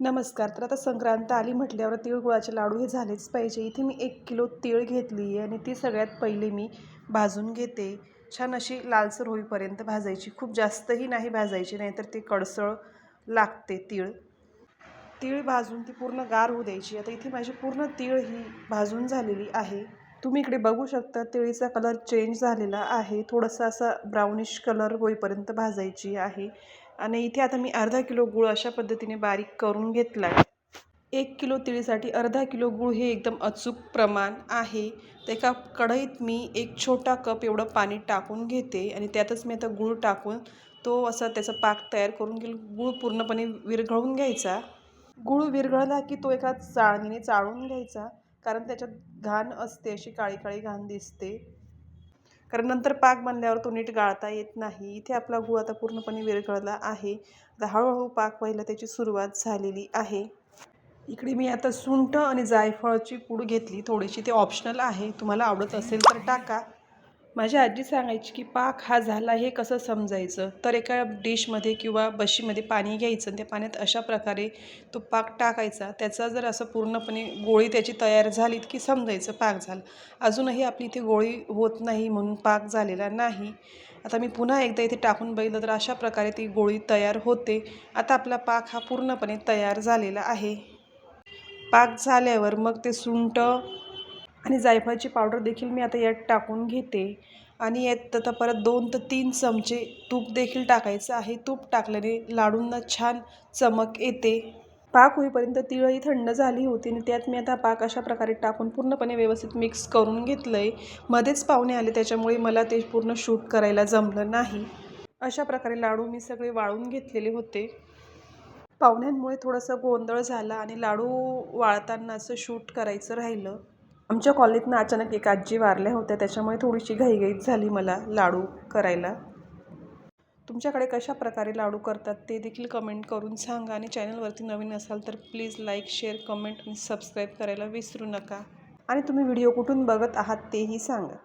नमस्कार. तर आता संक्रांत आली म्हटल्यावर तिळगुळाचे लाडू हे झालेच पाहिजे. इथे मी 1 किलो तीळ घेतली आहे आणि ती सगळ्यात पहिले मी भाजून घेते. छान अशी लालसर होईपर्यंत भाजायची. खूप जास्तही नाही भाजायची, नाहीतर ते कडसळ लागते तीळ. तीळ भाजून ती पूर्ण गार होऊ द्यायची. आता इथे माझी पूर्ण तीळ ही भाजून झालेली आहे. तुम्ही इकडे बघू शकता तिळीचा कलर चेंज झालेला आहे. थोडासा असा ब्राउनिश कलर होईपर्यंत भाजायची आहे. आणि इथे आता मी अर्धा किलो गूळ अशा पद्धतीने बारीक करून घेतला आहे. 1 किलो तिळीसाठी अर्धा किलो गूळ हे एकदम अचूक प्रमाण आहे. तर एका कढईत मी एक छोटा कप एवढं पाणी टाकून घेते आणि त्यातच मी आता गूळ टाकून तो असा त्याचा पाक तयार करून घेईल. गूळ पूर्णपणे विरघळून घ्यायचा. गूळ विरघळला की तो एका चाळणीने चाळून घ्यायचा, कारण त्याच्यात घाण असते, अशी काळी काळी घाण दिसते. कारण नंतर पाक बनल्यावर तो नीट गाळता येत नाही. इथे आपला गूळ आता पूर्णपणे विरघळला आहे. आता हळूहळू पाक व्हायला त्याची सुरुवात झालेली आहे. इकडे मी आता सुंठ आणि जायफळची पूड घेतली थोडीशी. ते ऑप्शनल आहे, तुम्हाला आवडत असेल तर टाका. माझी आजी सांगायची की पाक हा झाला हे कसं समजायचं, तर एका डिशमध्ये किंवा बशीमध्ये पाणी घ्यायचं आणि त्या पाण्यात अशा प्रकारे तो पाक टाकायचा. त्याचा जर असं पूर्णपणे गोळी त्याची तयार झाली की समजायचं पाक झाला. अजूनही आपली इथे गोळी होत नाही म्हणून पाक झालेला नाही. आता मी पुन्हा एकदा इथे टाकून बघितलं तर अशा प्रकारे ती गोळी तयार होते. आता आपला पाक हा पूर्णपणे तयार झालेला आहे. पाक झाल्यावर मग ते सुंठ आणि जायफळाची पावडर देखील मी आता यात टाकून घेते आणि यात आता परत 2 ते 3 चमचे तूप देखील टाकायचं आहे. तूप टाकल्याने लाडूंना छान चमक येते. पाक होईपर्यंत तीळही थंड झाली होती आणि त्यात मी आता पाक अशा प्रकारे टाकून पूर्णपणे व्यवस्थित मिक्स करून घेतलं आहे. मध्येच पाहुणे आले त्याच्यामुळे मला ते पूर्ण शूट करायला जमलं नाही. अशा प्रकारे लाडू मी सगळे वाळून घेतलेले होते. पाहुण्यांमुळे थोडासा गोंधळ झाला आणि लाडू वाळताना असं शूट करायचं राहिलं. आमच्या कॉलनीतनं अचानक एक आजी वारल्या होत्या, त्याच्यामुळे थोडीशी घाईघाईत झाली मला लाडू करायला. तुमच्याकडे कशा प्रकारे लाडू करतात ते देखील कमेंट करून सांगा आणि चॅनलवरती नवीन असाल तर प्लीज लाईक, शेअर, कमेंट आणि सबस्क्राईब करायला विसरू नका. आणि तुम्ही व्हिडिओ कुठून बघत आहात तेही सांगा.